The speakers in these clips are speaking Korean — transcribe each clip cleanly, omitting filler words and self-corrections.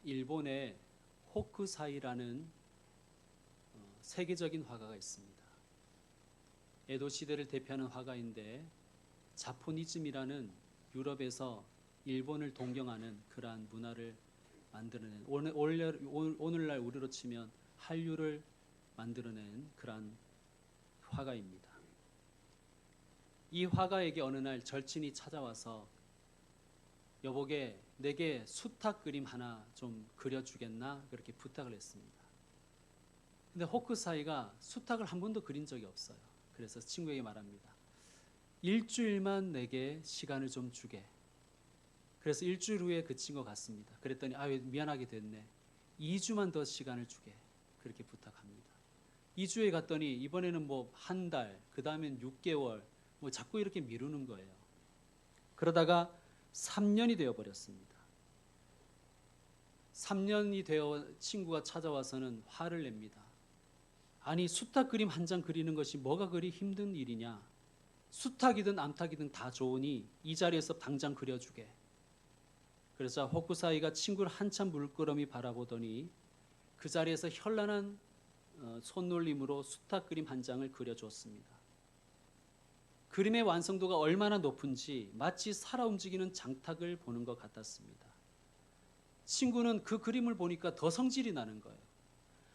일본의 호쿠사이라는 세계적인 화가가 있습니다. 에도 시대를 대표하는 화가인데 자포니즘이라는 유럽에서 일본을 동경하는 그러한 문화를 만들어낸 오늘날 우리로 치면 한류를 만들어낸 그러한 화가입니다. 이 화가에게 어느 날 절친이 찾아와서 여보게 내게 수탉 그림 하나 좀 그려주겠나 그렇게 부탁을 했습니다. 근데 호쿠사이가 수탉을 한 번도 그린 적이 없어요. 그래서 친구에게 말합니다. 일주일만 내게 시간을 좀 주게. 그래서 일주일 후에 그 친구가 갔습니다. 그랬더니 미안하게 됐네. 2주만 더 시간을 주게. 그렇게 부탁합니다. 2주에 갔더니 이번에는 뭐 한 달, 그 다음엔 6개월, 뭐 자꾸 이렇게 미루는 거예요. 그러다가 3년이 되어버렸습니다. 3년이 되어 친구가 찾아와서는 화를 냅니다. 아니 수탉 그림 한 장 그리는 것이 뭐가 그리 힘든 일이냐. 수탉이든 암탉이든 다 좋으니 이 자리에서 당장 그려주게. 그래서 호쿠사이가 친구를 한참 물끄러미 바라보더니 그 자리에서 현란한 손놀림으로 수탉 그림 한 장을 그려주었습니다. 그림의 완성도가 얼마나 높은지 마치 살아 움직이는 장탉을 보는 것 같았습니다. 친구는 그 그림을 보니까 더 성질이 나는 거예요.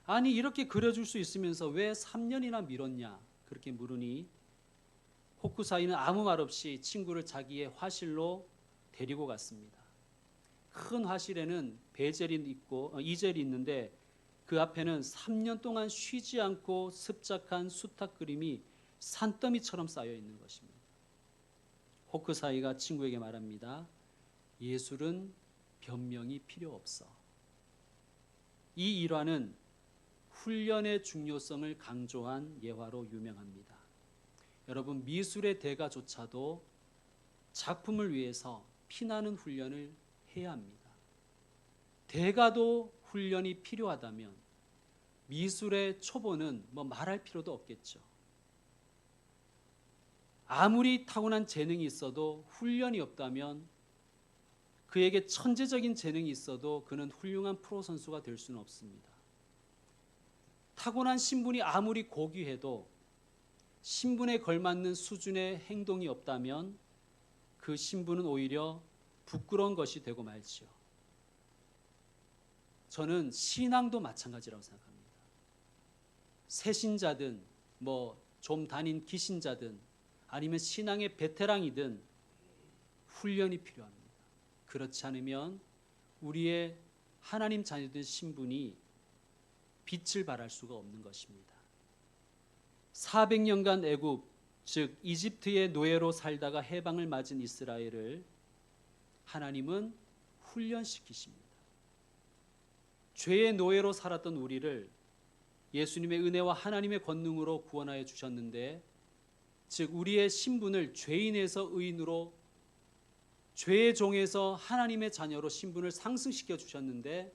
아니 이렇게 그려줄 수 있으면서 왜 3년이나 미뤘냐 그렇게 물으니 호쿠사이는 아무 말 없이 친구를 자기의 화실로 데리고 갔습니다. 큰 화실에는 베젤이 있고 이젤이 있는데 그 앞에는 3년 동안 쉬지 않고 습작한 수탉 그림이 산더미처럼 쌓여 있는 것입니다. 호쿠사이가 친구에게 말합니다. 예술은 변명이 필요 없어. 이 일화는 훈련의 중요성을 강조한 예화로 유명합니다. 여러분 미술의 대가조차도 작품을 위해서 피나는 훈련을 해야 합니다. 대가도 훈련이 필요하다면 미술의 초보는 뭐 말할 필요도 없겠죠. 아무리 타고난 재능이 있어도 훈련이 없다면 그에게 천재적인 재능이 있어도 그는 훌륭한 프로 선수가 될 수는 없습니다. 타고난 신분이 아무리 고귀해도 신분에 걸맞는 수준의 행동이 없다면 그 신분은 오히려 부끄러운 것이 되고 말지요. 저는 신앙도 마찬가지라고 생각합니다. 새신자든 뭐 좀 다닌 기신자든 아니면 신앙의 베테랑이든 훈련이 필요합니다. 그렇지 않으면 우리의 하나님 자녀된 신분이 빛을 발할 수가 없는 것입니다. 400년간 애굽, 즉 이집트의 노예로 살다가 해방을 맞은 이스라엘을 하나님은 훈련시키십니다. 죄의 노예로 살았던 우리를 예수님의 은혜와 하나님의 권능으로 구원하여 주셨는데, 즉 우리의 신분을 죄인에서 의인으로, 죄의 종에서 하나님의 자녀로 신분을 상승시켜 주셨는데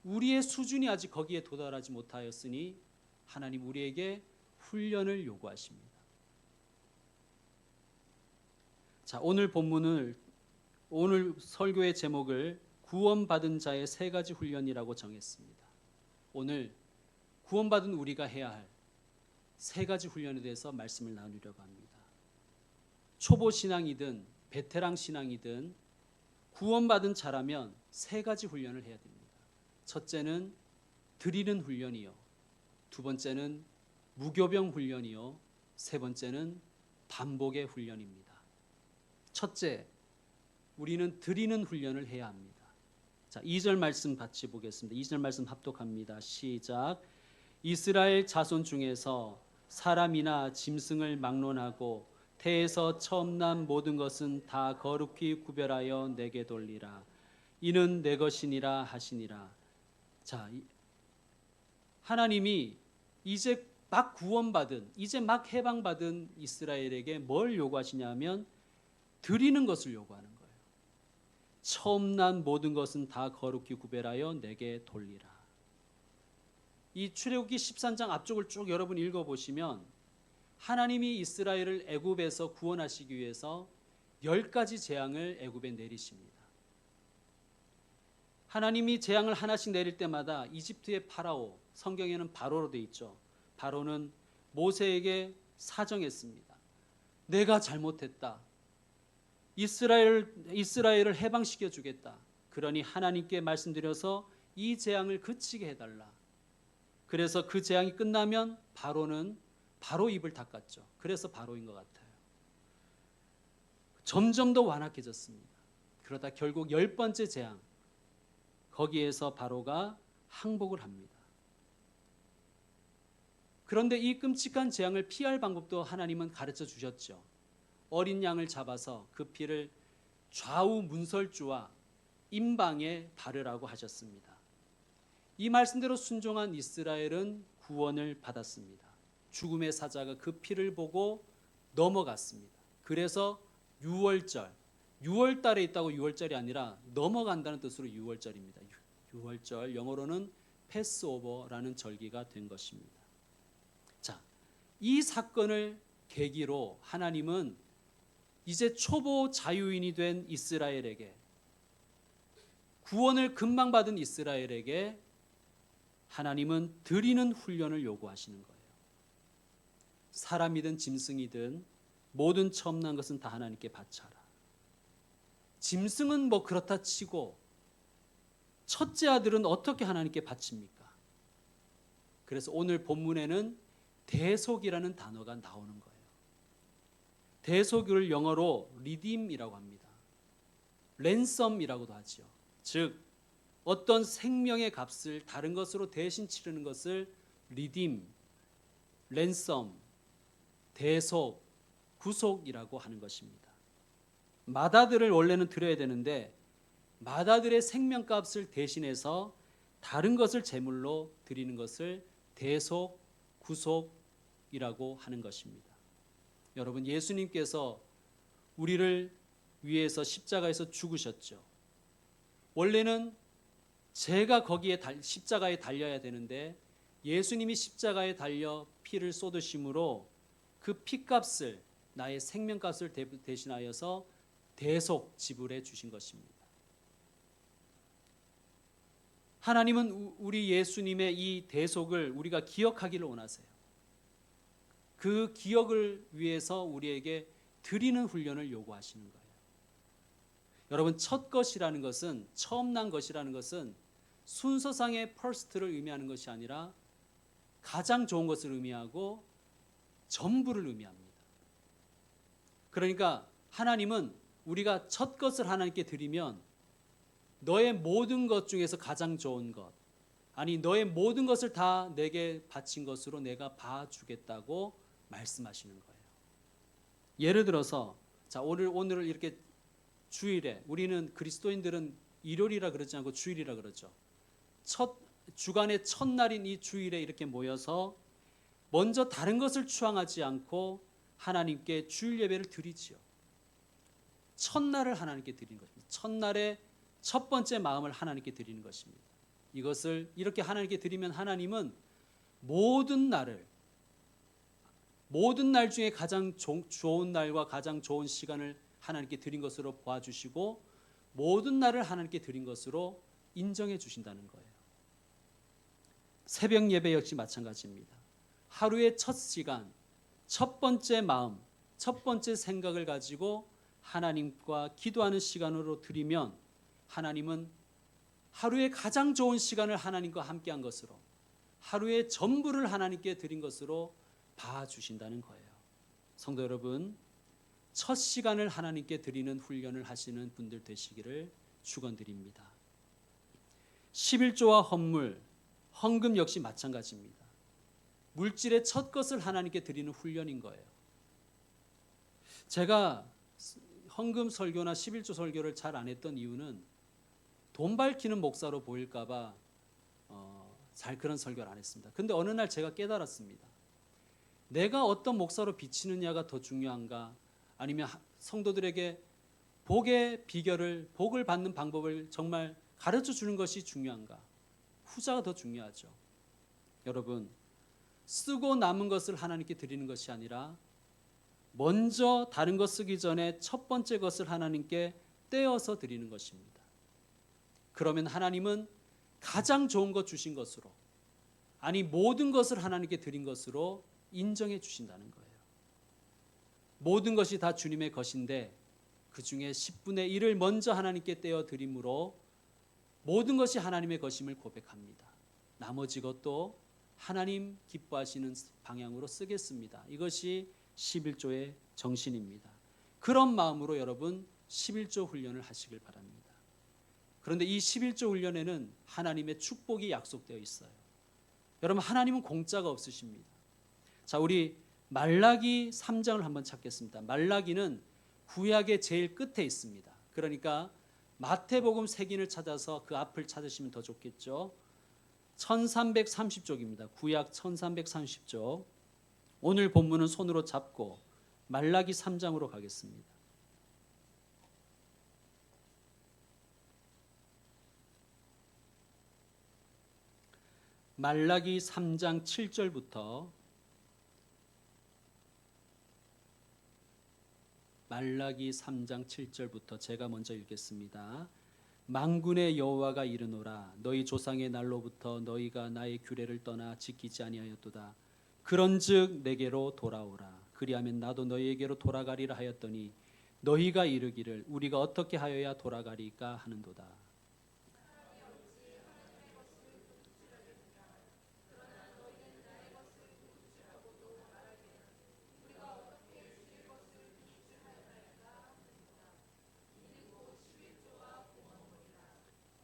우리의 수준이 아직 거기에 도달하지 못하였으니 하나님 우리에게 훈련을 요구하십니다. 자, 오늘 설교의 제목을 구원받은 자의 세 가지 훈련이라고 정했습니다. 오늘 구원받은 우리가 해야 할 세 가지 훈련에 대해서 말씀을 나누려고 합니다. 초보 신앙이든 베테랑 신앙이든 구원받은 자라면 세 가지 훈련을 해야 됩니다. 첫째는 드리는 훈련이요, 두 번째는 무교병 훈련이요, 세 번째는 반복의 훈련입니다. 첫째, 우리는 드리는 훈련을 해야 합니다. 자, 2절 말씀 같이 보겠습니다. 2절 말씀 합독합니다. 시작. 이스라엘 자손 중에서 사람이나 짐승을 막론하고 태에서 처음 난 모든 것은 다 거룩히 구별하여 내게 돌리라. 이는 내 것이니라 하시니라. 자, 하나님이 이제 막 구원받은, 이제 막 해방받은 이스라엘에게 뭘 요구하시냐면 드리는 것을 요구하는 거예요. 처음 난 모든 것은 다 거룩히 구별하여 내게 돌리라. 이 출애굽기 13장 앞쪽을 쭉 여러분 읽어보시면 하나님이 이스라엘을 애굽에서 구원하시기 위해서 10가지 재앙을 애굽에 내리십니다. 하나님이 재앙을 하나씩 내릴 때마다 이집트의 파라오, 성경에는 바로로 돼 있죠. 바로는 모세에게 사정했습니다. 내가 잘못했다. 이스라엘을 해방시켜 주겠다. 그러니 하나님께 말씀드려서 이 재앙을 그치게 해달라. 그래서 그 재앙이 끝나면 바로는 바로 입을 닦았죠. 그래서 바로인 것 같아요. 점점 더 완악해졌습니다. 그러다 결국 10번째 재앙, 거기에서 바로가 항복을 합니다. 그런데 이 끔찍한 재앙을 피할 방법도 하나님은 가르쳐 주셨죠. 어린 양을 잡아서 그 피를 좌우 문설주와 임방에 바르라고 하셨습니다. 이 말씀대로 순종한 이스라엘은 구원을 받았습니다. 죽음의 사자가 그 피를 보고 넘어갔습니다. 그래서 6월 달에 있다고 6월절이 아니라 넘어간다는 뜻으로 6월절입니다. 6월절, 영어로는 패스오버라는 절기가 된 것입니다. 자, 이 사건을 계기로 하나님은 이제 초보 자유인이 된 이스라엘에게, 구원을 금방 받은 이스라엘에게 하나님은 드리는 훈련을 요구하시는 거예요. 사람이든 짐승이든 모든 처음 난 것은 다 하나님께 바쳐라. 짐승은 뭐 그렇다 치고 첫째 아들은 어떻게 하나님께 바칩니까? 그래서 오늘 본문에는 대속이라는 단어가 나오는 거예요. 대속을 영어로 redeem이라고 합니다. 랜섬이라고도 하죠. 즉 어떤 생명의 값을 다른 것으로 대신 치르는 것을 redeem, 랜섬, 대속, 구속이라고 하는 것입니다. 맏아들을 원래는 드려야 되는데 맏아들의 생명값을 대신해서 다른 것을 제물로 드리는 것을 대속, 구속이라고 하는 것입니다. 여러분, 예수님께서 우리를 위해서 십자가에서 죽으셨죠. 원래는 제가 거기에 십자가에 달려야 되는데 예수님이 십자가에 달려 피를 쏟으심으로 그 피값을, 나의 생명값을 대신하여서 대속 지불해 주신 것입니다. 하나님은 우리 예수님의 이 대속을 우리가 기억하기를 원하세요. 그 기억을 위해서 우리에게 드리는 훈련을 요구하시는 거예요. 여러분, 첫 것이라는 것은, 처음 난 것이라는 것은 순서상의 퍼스트를 의미하는 것이 아니라 가장 좋은 것을 의미하고 전부를 의미합니다. 그러니까 하나님은 우리가 첫 것을 하나님께 드리면 너의 모든 것 중에서 가장 좋은 것, 아니 너의 모든 것을 다 내게 바친 것으로 내가 봐주겠다고 말씀하시는 거예요. 예를 들어서 자, 오늘을 이렇게 주일에, 우리는 그리스도인들은 일요일이라 그러지 않고 주일이라 그러죠. 주간의 첫날인 이 주일에 이렇게 모여서 먼저 다른 것을 추앙하지 않고 하나님께 주일 예배를 드리지요. 첫날을 하나님께 드리는 것입니다. 첫날의 첫 번째 마음을 하나님께 드리는 것입니다. 이것을 이렇게 하나님께 드리면 하나님은 모든 날 중에 가장 좋은 날과 가장 좋은 시간을 하나님께 드린 것으로 보아주시고 모든 날을 하나님께 드린 것으로 인정해 주신다는 거예요. 새벽 예배 역시 마찬가지입니다. 하루의 첫 시간, 첫 번째 마음, 첫 번째 생각을 가지고 하나님과 기도하는 시간으로 드리면 하나님은 하루의 가장 좋은 시간을 하나님과 함께한 것으로, 하루의 전부를 하나님께 드린 것으로 봐주신다는 거예요. 성도 여러분, 첫 시간을 하나님께 드리는 훈련을 하시는 분들 되시기를 축원드립니다. 11조와 헌금 역시 마찬가지입니다. 물질의 첫 것을 하나님께 드리는 훈련인 거예요. 제가 헌금 설교나 11조 설교를 잘 안 했던 이유는 돈 밝히는 목사로 보일까 봐 잘 그런 설교를 안 했습니다. 근데 어느 날 제가 깨달았습니다. 내가 어떤 목사로 비치느냐가 더 중요한가, 아니면 성도들에게 복의 비결을, 복을 받는 방법을 정말 가르쳐 주는 것이 중요한가? 후자가 더 중요하죠. 여러분, 쓰고 남은 것을 하나님께 드리는 것이 아니라 먼저 다른 것 쓰기 전에 첫 번째 것을 하나님께 떼어서 드리는 것입니다. 그러면 하나님은 가장 좋은 것 주신 것으로, 아니 모든 것을 하나님께 드린 것으로 인정해 주신다는 거예요. 모든 것이 다 주님의 것인데 그 중에 10분의 1을 먼저 하나님께 떼어 드림으로 모든 것이 하나님의 것임을 고백합니다. 나머지 것도 하나님 기뻐하시는 방향으로 쓰겠습니다. 이것이 11조의 정신입니다. 그런 마음으로 여러분 11조 훈련을 하시길 바랍니다. 그런데 이 11조 훈련에는 하나님의 축복이 약속되어 있어요. 여러분, 하나님은 공짜가 없으십니다. 자, 우리 말라기 3장을 한번 찾겠습니다. 말라기는 구약의 제일 끝에 있습니다. 그러니까 마태복음 색인을 찾아서 그 앞을 찾으시면 더 좋겠죠. 1330쪽입니다. 구약 1330쪽. 오늘 본문은 손으로 잡고 말라기 3장으로 가겠습니다. 말라기 3장 7절부터 말라기 3장 7절부터 제가 먼저 읽겠습니다. 만군의 여호와가 이르노라 너희 조상의 날로부터 너희가 나의 규례를 떠나 지키지 아니하였도다. 그런즉 내게로 돌아오라. 그리하면 나도 너희에게로 돌아가리라 하였더니 너희가 이르기를 우리가 어떻게 하여야 돌아가리까 하는도다.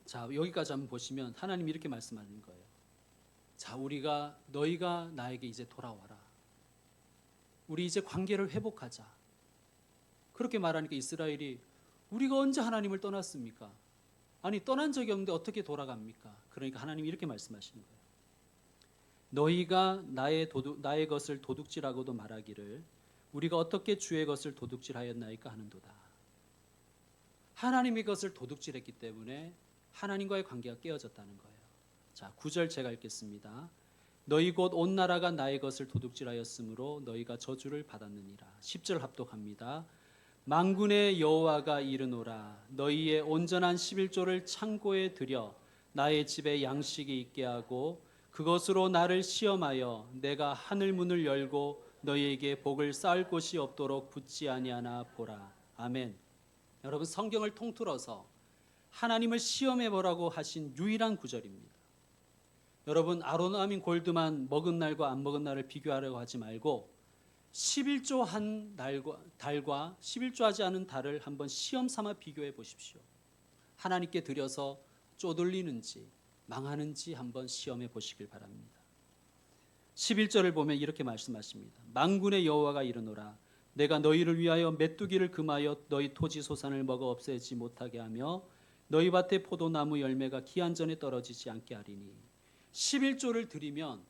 자, 여기까지 한번 보시면 하나님이 이렇게 말씀하는 거예요. 자, 너희가 나에게 이제 돌아와라. 우리 이제 관계를 회복하자. 그렇게 말하니까 이스라엘이 우리가 언제 하나님을 떠났습니까? 아니, 떠난 적이 없는데 어떻게 돌아갑니까? 그러니까 하나님이 이렇게 말씀하시는 거예요. 너희가 나의 것을 도둑질하고도 말하기를 우리가 어떻게 주의 것을 도둑질하였나이까 하는도다. 하나님의 것을 도둑질했기 때문에 하나님과의 관계가 깨어졌다는 거예요. 자, 9절 제가 읽겠습니다. 너희 곧 온 나라가 나의 것을 도둑질하였으므로 너희가 저주를 받았느니라. 10절 합독합니다. 만군의 여호와가 이르노라 너희의 온전한 11조를 창고에 들여 나의 집에 양식이 있게 하고 그것으로 나를 시험하여 내가 하늘 문을 열고 너희에게 복을 쌓을 곳이 없도록 붙지 아니하나 보라. 아멘. 여러분, 성경을 통틀어서 하나님을 시험해 보라고 하신 유일한 구절입니다. 여러분, 아로나민 골드만 먹은 날과 안 먹은 날을 비교하려고 하지 말고 11조 한 달과 11조 하지 않은 달을 한번 시험 삼아 비교해 보십시오. 하나님께 드려서 쪼들리는지 망하는지 한번 시험해 보시길 바랍니다. 11절을 보면 이렇게 말씀하십니다. 만군의 여호와가 이르노라 내가 너희를 위하여 메뚜기를 금하여 너희 토지 소산을 먹어 없애지 못하게 하며 너희 밭의 포도나무 열매가 기한 전에 떨어지지 않게 하리니. 11조를 드리면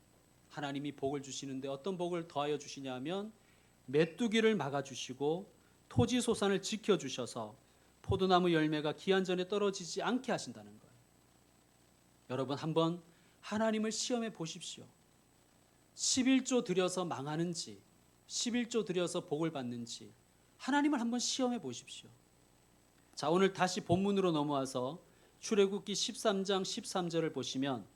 하나님이 복을 주시는데 어떤 복을 더하여 주시냐 하면 메뚜기를 막아주시고 토지 소산을 지켜주셔서 포도나무 열매가 기한 전에 떨어지지 않게 하신다는 거예요. 여러분, 한번 하나님을 시험해 보십시오. 11조 드려서 망하는지 11조 드려서 복을 받는지 하나님을 한번 시험해 보십시오. 자, 오늘 다시 본문으로 넘어와서 출애굽기 13장 13절을 보시면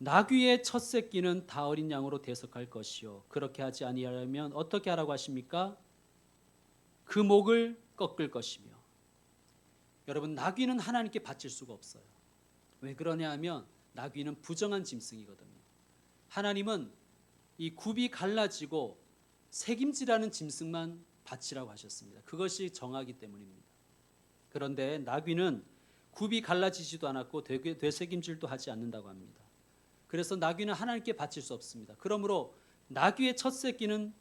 나귀의 첫 새끼는 다 어린 양으로 대속할 것이요 그렇게 하지 아니하려면 어떻게 하라고 하십니까? 그 목을 꺾을 것이며. 여러분, 나귀는 하나님께 바칠 수가 없어요. 왜 그러냐 하면 나귀는 부정한 짐승이거든요. 하나님은 이 굽이 갈라지고 새김질하는 짐승만 바치라고 하셨습니다. 그것이 정하기 때문입니다. 그런데 나귀는 굽이 갈라지지도 않았고 되새김질도 하지 않는다고 합니다. 그래서 나귀는 하나님께 바칠 수 없습니다. 그러므로 나귀의 첫 새끼는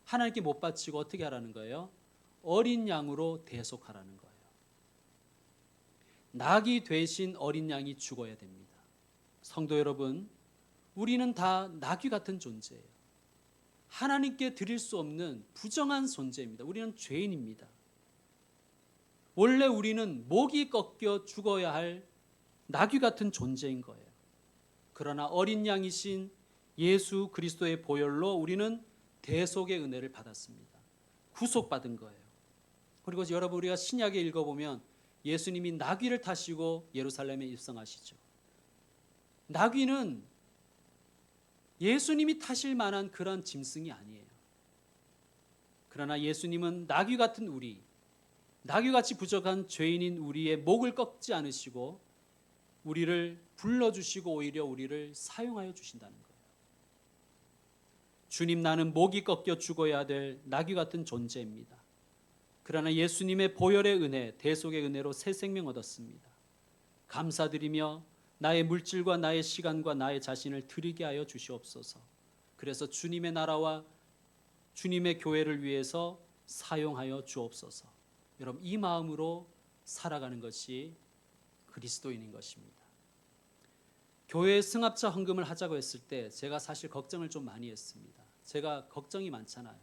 하나님께 못 바치고 어떻게 하라는 거예요? 어린 양으로 대속하라는 거예요. 나귀 대신 어린 양이 죽어야 됩니다. 성도 여러분, 우리는 다 나귀 같은 존재예요. 하나님께 드릴 수 없는 부정한 존재입니다. 우리는 죄인입니다. 원래 우리는 목이 꺾여 죽어야 할 나귀 같은 존재인 거예요. 그러나 어린 양이신 예수 그리스도의 보혈로 우리는 대속의 은혜를 받았습니다. 구속받은 거예요. 그리고 여러분, 우리가 신약에 읽어보면 예수님이 나귀를 타시고 예루살렘에 입성하시죠. 나귀는 예수님이 타실 만한 그런 짐승이 아니에요. 그러나 예수님은 나귀 같은 우리, 나귀같이 부족한 죄인인 우리의 목을 꺾지 않으시고 우리를 불러주시고 오히려 우리를 사용하여 주신다는 거예요. 주님, 나는 목이 꺾여 죽어야 될 나귀 같은 존재입니다. 그러나 예수님의 보혈의 은혜, 대속의 은혜로 새 생명 얻었습니다. 감사드리며 나의 물질과 나의 시간과 나의 자신을 드리게 하여 주시옵소서. 그래서 주님의 나라와 주님의 교회를 위해서 사용하여 주옵소서. 여러분, 이 마음으로 살아가는 것이 그리스도인인 것입니다. 교회에 승합차 헌금을 하자고 했을 때 제가 사실 걱정을 좀 많이 했습니다. 제가 걱정이 많잖아요.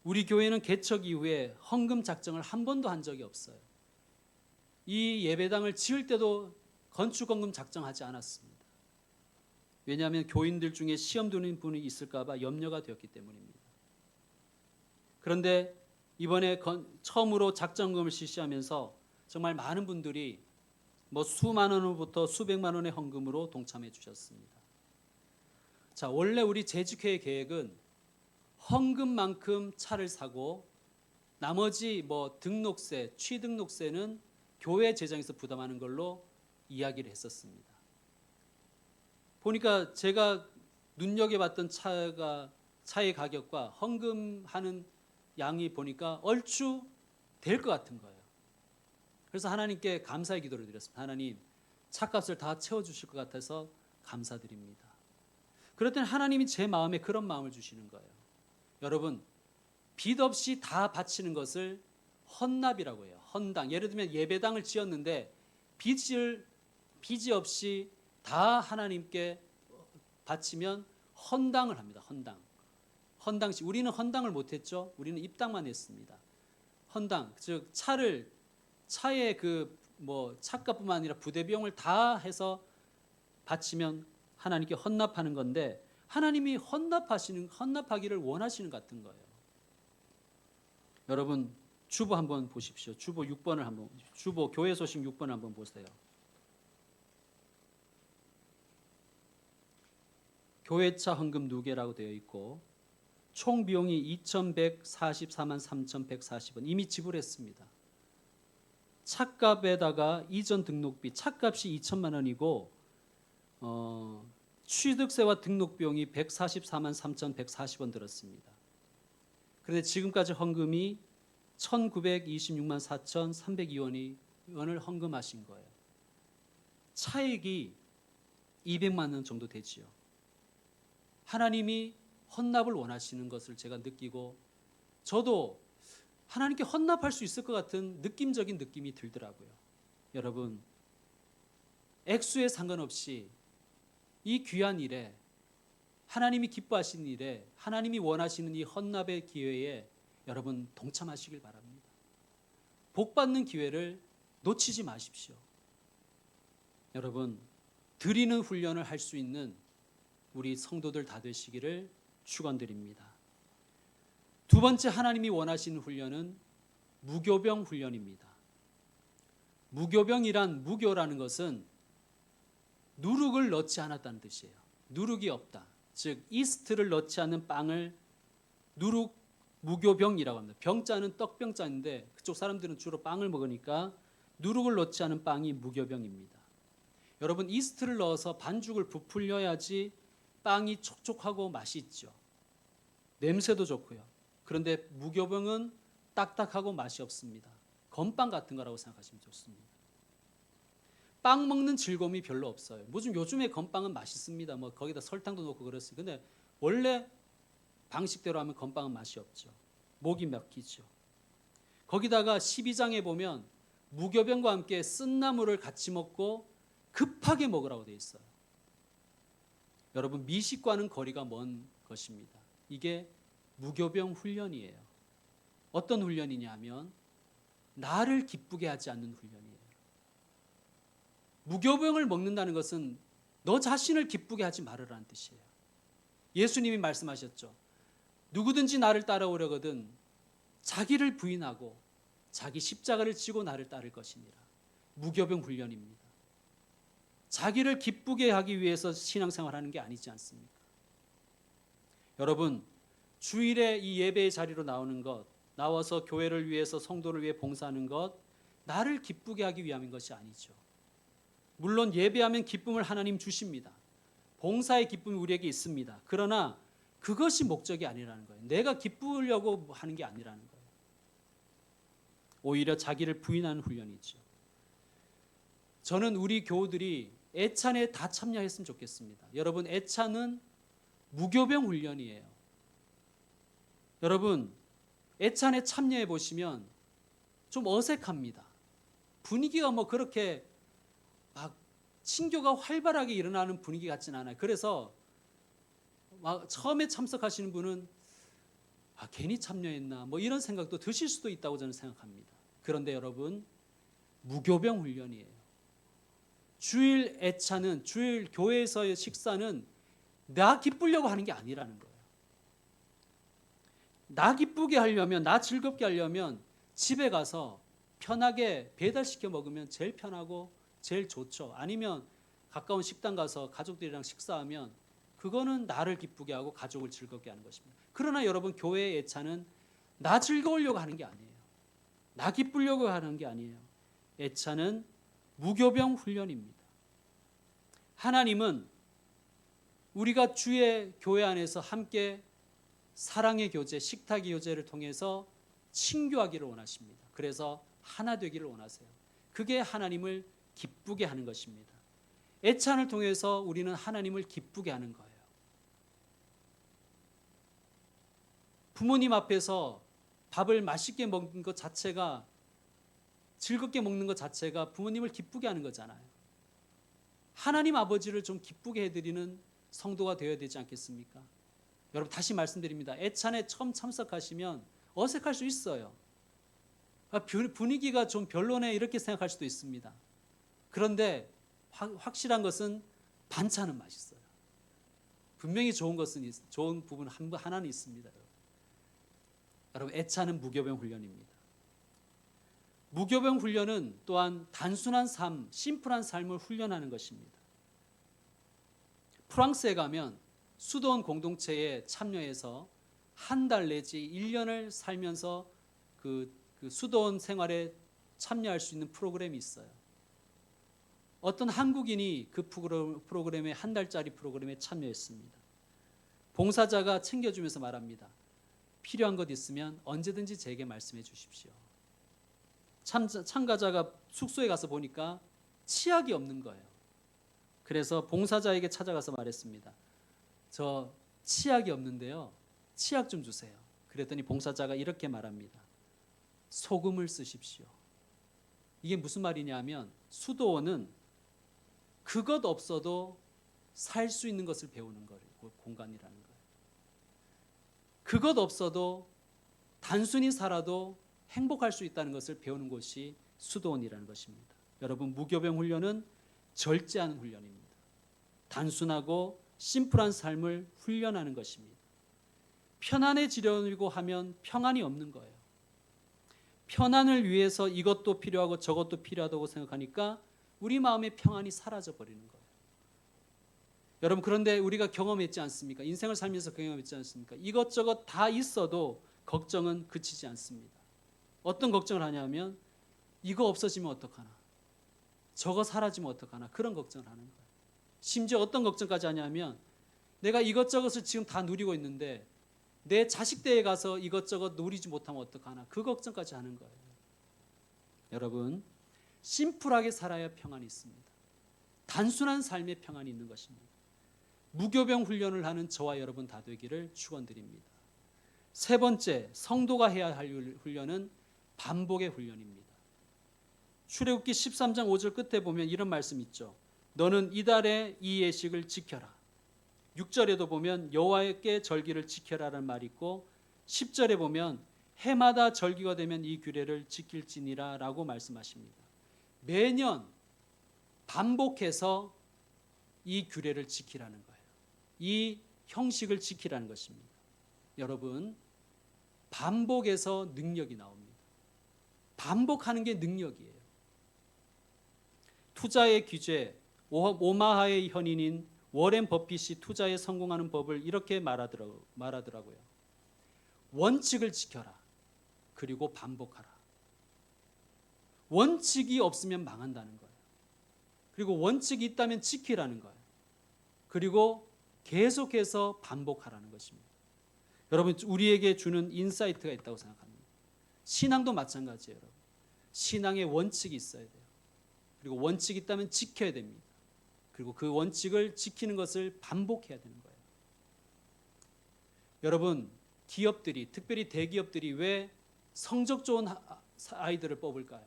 우리 교회는 개척 이후에 헌금 작정을 한 번도 한 적이 없어요. 이 예배당을 지을 때도 건축 헌금 작정하지 않았습니다. 왜냐하면 교인들 중에 시험 드는 분이 있을까 봐 염려가 되었기 때문입니다. 그런데 이번에 처음으로 작정금을 실시하면서 정말 많은 분들이 수만 원부터 수백만 원의 헌금으로 동참해 주셨습니다. 자, 원래 우리 재직회의 계획은 헌금만큼 차를 사고 나머지 등록세, 취등록세는 교회 재정에서 부담하는 걸로 이야기를 했었습니다. 보니까 제가 눈여겨봤던 차의 가격과 헌금하는 양이 보니까 얼추 될 것 같은 거예요. 그래서 하나님께 감사의 기도를 드렸습니다. 하나님, 차값을 다 채워주실 것 같아서 감사드립니다. 그랬더니 하나님이 제 마음에 그런 마음을 주시는 거예요. 여러분, 빚 없이 다 바치는 것을 헌납이라고 해요. 헌당. 예를 들면 예배당을 지었는데 빚이 없이 다 하나님께 바치면 헌당을 합니다. 헌당시. 우리는 헌당을 못했죠. 우리는 입당만 했습니다. 헌당, 즉 차의 차값뿐만 아니라 부대 비용을 다 해서 바치면 하나님께 헌납하는 건데 하나님이 헌납하기를 원하시는 것 같은 거예요. 여러분, 주보 한번 보십시오. 주보 교회 소식 6번을 한번 보세요. 교회차 헌금 누계라고 되어 있고 총 비용이 2,144만 3,140원 이미 지불했습니다. 차값에다가 이전 등록비, 차값이 2천만 원이고 취득세와 등록 비용이 144만 3,140원 들었습니다. 그런데 지금까지 헌금이 1,926만 4,302원을 헌금하신 거예요. 차액이 200만 원 정도 되지요. 하나님이 헌납을 원하시는 것을 제가 느끼고 저도 하나님께 헌납할 수 있을 것 같은 느낌적인 느낌이 들더라고요. 여러분, 액수에 상관없이 이 귀한 일에, 하나님이 기뻐하시는 일에, 하나님이 원하시는 이 헌납의 기회에 여러분 동참하시길 바랍니다. 복 받는 기회를 놓치지 마십시오. 여러분, 드리는 훈련을 할 수 있는 우리 성도들 다 되시기를 축원드립니다. 두 번째 하나님이 원하시는 훈련은 무교병 훈련입니다. 무교라는 것은 누룩을 넣지 않았다는 뜻이에요. 누룩이 없다. 즉 이스트를 넣지 않는 빵을 무교병이라고 합니다. 병자는 떡병자인데 그쪽 사람들은 주로 빵을 먹으니까 누룩을 넣지 않은 빵이 무교병입니다. 여러분, 이스트를 넣어서 반죽을 부풀려야지 빵이 촉촉하고 맛이 있죠. 냄새도 좋고요. 그런데 무교병은 딱딱하고 맛이 없습니다. 건빵 같은 거라고 생각하시면 좋습니다. 빵 먹는 즐거움이 별로 없어요. 요즘에 건빵은 맛있습니다. 거기다 설탕도 넣고 그랬어요. 근데 원래 방식대로 하면 건빵은 맛이 없죠. 목이 막히죠. 거기다가 12장에 보면 무교병과 함께 쓴나물을 같이 먹고 급하게 먹으라고 되어 있어요. 여러분, 미식과는 거리가 먼 것입니다. 이게 무교병 훈련이에요. 어떤 훈련이냐 하면 나를 기쁘게 하지 않는 훈련이에요. 무교병을 먹는다는 것은 너 자신을 기쁘게 하지 말으라는 뜻이에요. 예수님이 말씀하셨죠. 누구든지 나를 따라오려거든 자기를 부인하고 자기 십자가를 지고 나를 따를 것이니라. 무교병 훈련입니다. 자기를 기쁘게 하기 위해서 신앙생활하는 게 아니지 않습니까? 여러분, 주일에 이 예배의 자리로 나오는 것, 나와서 교회를 위해서 성도를 위해 봉사하는 것, 나를 기쁘게 하기 위함인 것이 아니죠. 물론 예배하면 기쁨을 하나님 주십니다. 봉사의 기쁨이 우리에게 있습니다. 그러나 그것이 목적이 아니라는 거예요. 내가 기쁘려고 하는 게 아니라는 거예요. 오히려 자기를 부인하는 훈련이죠. 저는 우리 교우들이 애찬에 다 참여했으면 좋겠습니다. 여러분, 애찬은 무교병 훈련이에요. 여러분, 애찬에 참여해 보시면 좀 어색합니다. 분위기가 뭐 그렇게 막 친교가 활발하게 일어나는 분위기 같지는 않아요. 그래서 막 처음에 참석하시는 분은 괜히 참여했나 뭐 이런 생각도 드실 수도 있다고 저는 생각합니다. 그런데 여러분, 무교병 훈련이에요. 주일 애찬은, 주일 교회에서의 식사는 나 기쁘려고 하는 게 아니라는 거예요. 나 기쁘게 하려면, 나 즐겁게 하려면 집에 가서 편하게 배달시켜 먹으면 제일 편하고 제일 좋죠. 아니면 가까운 식당 가서 가족들이랑 식사하면 그거는 나를 기쁘게 하고 가족을 즐겁게 하는 것입니다. 그러나 여러분, 교회의 애찬은 나 즐거우려고 하는 게 아니에요. 나 기쁘려고 하는 게 아니에요. 애찬은 무교병 훈련입니다. 하나님은 우리가 주의 교회 안에서 함께 사랑의 교제, 식탁의 교제를 통해서 친교하기를 원하십니다. 그래서 하나 되기를 원하세요. 그게 하나님을 기쁘게 하는 것입니다. 애찬을 통해서 우리는 하나님을 기쁘게 하는 거예요. 부모님 앞에서 밥을 맛있게 먹는 것 자체가, 즐겁게 먹는 것 자체가 부모님을 기쁘게 하는 거잖아요. 하나님 아버지를 좀 기쁘게 해드리는 성도가 되어야 되지 않겠습니까? 여러분, 다시 말씀드립니다. 애찬에 처음 참석하시면 어색할 수 있어요. 분위기가 좀 별로네 이렇게 생각할 수도 있습니다. 그런데 확실한 것은 반찬은 맛있어요. 분명히 좋은 부분 하나는 있습니다. 여러분, 애찬은 무교병 훈련입니다. 무교병 훈련은 또한 단순한 삶, 심플한 삶을 훈련하는 것입니다. 프랑스에 가면 수도원 공동체에 참여해서 한 달 내지 1년을 살면서 그 수도원 생활에 참여할 수 있는 프로그램이 있어요. 어떤 한국인이 그 프로그램에, 한 달짜리 프로그램에 참여했습니다. 봉사자가 챙겨주면서 말합니다. 필요한 것 있으면 언제든지 제게 말씀해 주십시오. 참가자가 숙소에 가서 보니까 치약이 없는 거예요. 그래서 봉사자에게 찾아가서 말했습니다. 저 치약이 없는데요. 치약 좀 주세요. 그랬더니 봉사자가 이렇게 말합니다. 소금을 쓰십시오. 이게 무슨 말이냐면, 수도원은 그것 없어도 살 수 있는 것을 배우는 거예요. 공간이라는 거예요. 그것 없어도 단순히 살아도 행복할 수 있다는 것을 배우는 곳이 수도원이라는 것입니다. 여러분, 무교병 훈련은 절제하는 훈련입니다. 단순하고 심플한 삶을 훈련하는 것입니다. 편안해지려고 하면 평안이 없는 거예요. 편안을 위해서 이것도 필요하고 저것도 필요하다고 생각하니까 우리 마음의 평안이 사라져 버리는 거예요. 여러분, 그런데 우리가 경험했지 않습니까? 인생을 살면서 경험했지 않습니까? 이것저것 다 있어도 걱정은 그치지 않습니다. 어떤 걱정을 하냐면, 이거 없어지면 어떡하나, 저거 사라지면 어떡하나, 그런 걱정을 하는 거예요. 심지어 어떤 걱정까지 하냐면, 내가 이것저것을 지금 다 누리고 있는데 내 자식 때에 가서 이것저것 누리지 못하면 어떡하나, 그 걱정까지 하는 거예요. 여러분, 심플하게 살아야 평안이 있습니다. 단순한 삶의 평안이 있는 것입니다. 무교병 훈련을 하는 저와 여러분 다 되기를 축원드립니다. 세 번째, 성도가 해야 할 훈련은 반복의 훈련입니다. 출애굽기 13장 5절 끝에 보면 이런 말씀 있죠. 너는 이달의 이 예식을 지켜라. 6절에도 보면 여호와께 절기를 지켜라라는 말이 있고, 10절에 보면 해마다 절기가 되면 이 규례를 지킬지니라 라고 말씀하십니다. 매년 반복해서 이 규례를 지키라는 거예요. 이 형식을 지키라는 것입니다. 여러분, 반복해서 능력이 나옵니다. 반복하는 게 능력이에요. 투자의 규제, 오마하의 현인인 워렌 버핏이 투자에 성공하는 법을 이렇게 말하더라고요. 원칙을 지켜라. 그리고 반복하라. 원칙이 없으면 망한다는 거예요. 그리고 원칙이 있다면 지키라는 거예요. 그리고 계속해서 반복하라는 것입니다. 여러분, 우리에게 주는 인사이트가 있다고 생각합니다. 신앙도 마찬가지예요. 여러분. 신앙의 원칙이 있어야 돼요. 그리고 원칙이 있다면 지켜야 됩니다. 그리고 그 원칙을 지키는 것을 반복해야 되는 거예요. 여러분, 기업들이, 특별히 대기업들이 왜 성적 좋은 아이들을 뽑을까요?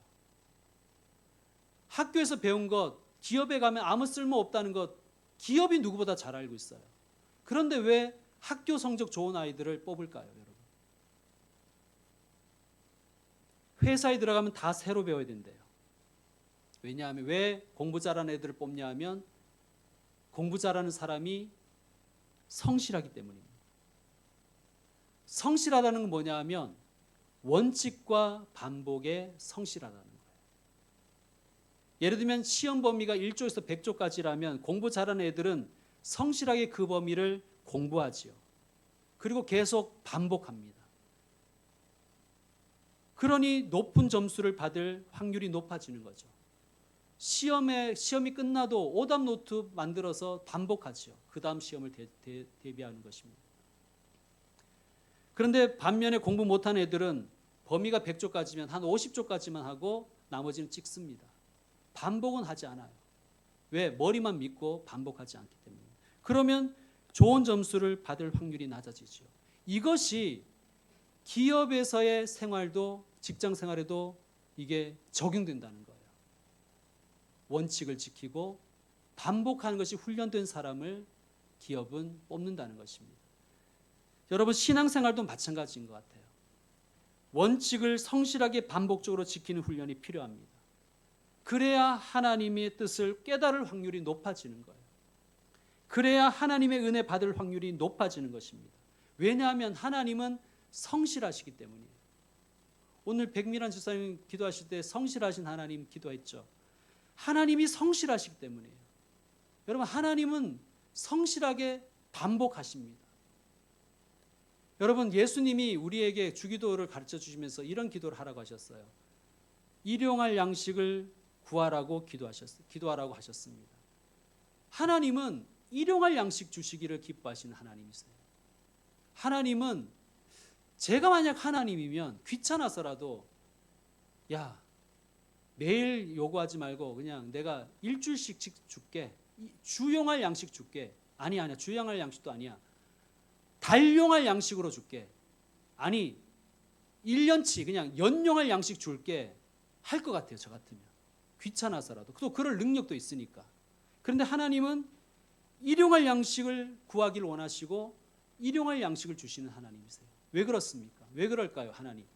학교에서 배운 것, 기업에 가면 아무 쓸모 없다는 것, 기업이 누구보다 잘 알고 있어요. 그런데 왜 학교 성적 좋은 아이들을 뽑을까요, 여러분? 회사에 들어가면 다 새로 배워야 된대요. 왜냐하면 왜 공부 잘하는 애들을 뽑냐 하면 공부 잘하는 사람이 성실하기 때문입니다. 성실하다는 건 뭐냐 하면 원칙과 반복에 성실하다는 거예요. 예를 들면 시험 범위가 1조에서 100조까지라면 공부 잘하는 애들은 성실하게 그 범위를 공부하지요. 그리고 계속 반복합니다. 그러니 높은 점수를 받을 확률이 높아지는 거죠. 시험이 끝나도 오답 노트 만들어서 반복하죠. 그 다음 시험을 대비하는 것입니다. 그런데 반면에 공부 못하는 애들은 범위가 100조까지면 한 50조까지만 하고 나머지는 찍습니다. 반복은 하지 않아요. 왜? 머리만 믿고 반복하지 않기 때문에. 그러면 좋은 점수를 받을 확률이 낮아지죠. 이것이 기업에서의 생활도 직장 생활에도 이게 적용된다는 거예요. 원칙을 지키고 반복하는 것이 훈련된 사람을 기업은 뽑는다는 것입니다. 여러분, 신앙생활도 마찬가지인 것 같아요. 원칙을 성실하게 반복적으로 지키는 훈련이 필요합니다. 그래야 하나님의 뜻을 깨달을 확률이 높아지는 거예요. 그래야 하나님의 은혜 받을 확률이 높아지는 것입니다. 왜냐하면 하나님은 성실하시기 때문이에요. 오늘 백미란 집사님 기도하실 때 성실하신 하나님 기도했죠. 하나님이 성실하시기 때문이에요. 여러분, 하나님은 성실하게 반복하십니다. 여러분, 예수님이 우리에게 주기도를 가르쳐 주시면서 이런 기도를 하라고 하셨어요. 일용할 양식을 구하라고 기도하라고 하셨습니다. 하나님은 일용할 양식 주시기를 기뻐하시는 하나님이세요. 하나님은 제가 만약 하나님이면 귀찮아서라도 야, 매일 요구하지 말고 그냥 내가 일주일씩 줄게. 주용할 양식 줄게. 아니야. 주용할 양식도 아니야. 달용할 양식으로 줄게. 아니, 1년치 그냥 연용할 양식 줄게. 할 것 같아요, 저 같으면. 귀찮아서라도. 또 그럴 능력도 있으니까. 그런데 하나님은 일용할 양식을 구하기를 원하시고 일용할 양식을 주시는 하나님이세요. 왜 그렇습니까? 왜 그럴까요, 하나님?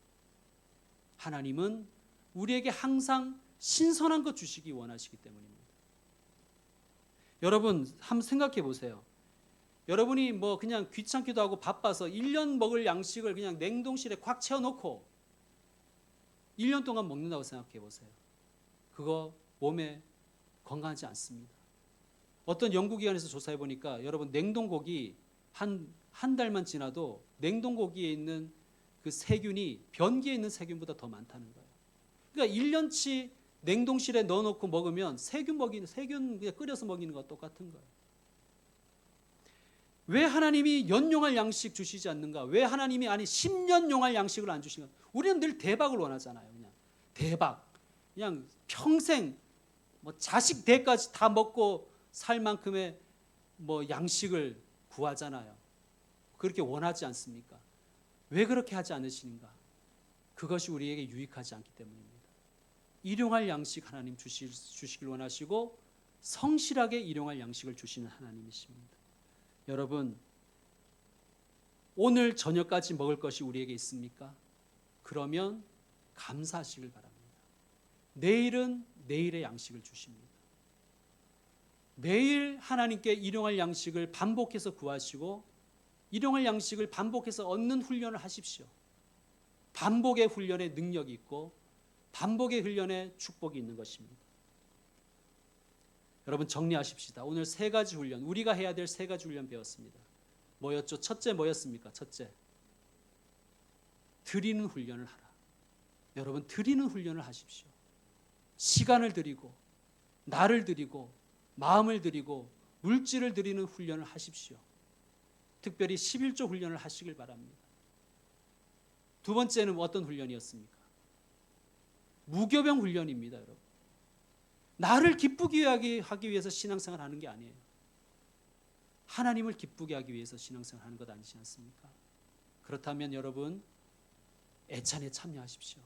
하나님은 우리에게 항상 신선한 것 주시기 원하시기 때문입니다. 여러분, 한번 생각해 보세요. 여러분이 뭐 그냥 귀찮기도 하고 바빠서 1년 먹을 양식을 그냥 냉동실에 꽉 채워놓고 1년 동안 먹는다고 생각해 보세요. 그거 몸에 건강하지 않습니다. 어떤 연구기관에서 조사해 보니까 여러분, 냉동고기 한 달만 지나도 냉동고기에 있는 그 세균이 변기에 있는 세균보다 더 많다는 거예요. 그러니까 1년치 냉동실에 넣어놓고 먹으면 세균 그냥 끓여서 먹이는 것과 똑같은 거예요. 왜 하나님이 연용할 양식 주시지 않는가? 왜 하나님이 10년 용할 양식을 안 주시는가? 우리는 늘 대박을 원하잖아요. 그냥 대박. 그냥 평생 뭐 자식 대까지 다 먹고 살 만큼의 뭐 양식을 구하잖아요. 그렇게 원하지 않습니까? 왜 그렇게 하지 않으시는가? 그것이 우리에게 유익하지 않기 때문입니다. 일용할 양식 하나님 주시길 원하시고 성실하게 일용할 양식을 주시는 하나님이십니다. 여러분, 오늘 저녁까지 먹을 것이 우리에게 있습니까? 그러면 감사하시길 바랍니다. 내일은 내일의 양식을 주십니다. 매일 하나님께 일용할 양식을 반복해서 구하시고 일용할 양식을 반복해서 얻는 훈련을 하십시오. 반복의 훈련에 능력이 있고 반복의 훈련에 축복이 있는 것입니다. 여러분 정리하십시다. 오늘 세 가지 훈련, 우리가 해야 될 세 가지 훈련 배웠습니다. 뭐였죠? 첫째 뭐였습니까? 첫째, 드리는 훈련을 하라. 여러분 드리는 훈련을 하십시오. 시간을 드리고 나를 드리고 마음을 드리고 물질을 드리는 훈련을 하십시오. 특별히 11조 훈련을 하시길 바랍니다. 두 번째는 어떤 훈련이었습니까? 무교병 훈련입니다, 여러분. 나를 기쁘게 하기 위해서 신앙생활 하는 게 아니에요. 하나님을 기쁘게 하기 위해서 신앙생활 하는 것 아니지 않습니까? 그렇다면 여러분 애찬에 참여하십시오.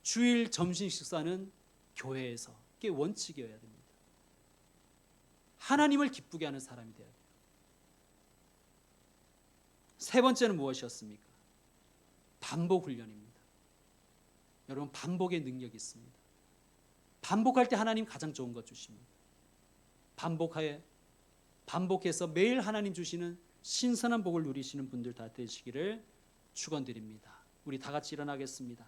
주일 점심 식사는 교회에서, 그게 원칙이어야 됩니다. 하나님을 기쁘게 하는 사람이 되어야 돼요. 세 번째는 무엇이었습니까? 반복 훈련입니다. 여러분 반복의 능력이 있습니다. 반복할 때 하나님 가장 좋은 것 주십니다. 반복해서 매일 하나님 주시는 신선한 복을 누리시는 분들 다 되시기를 축원드립니다. 우리 다 같이 일어나겠습니다.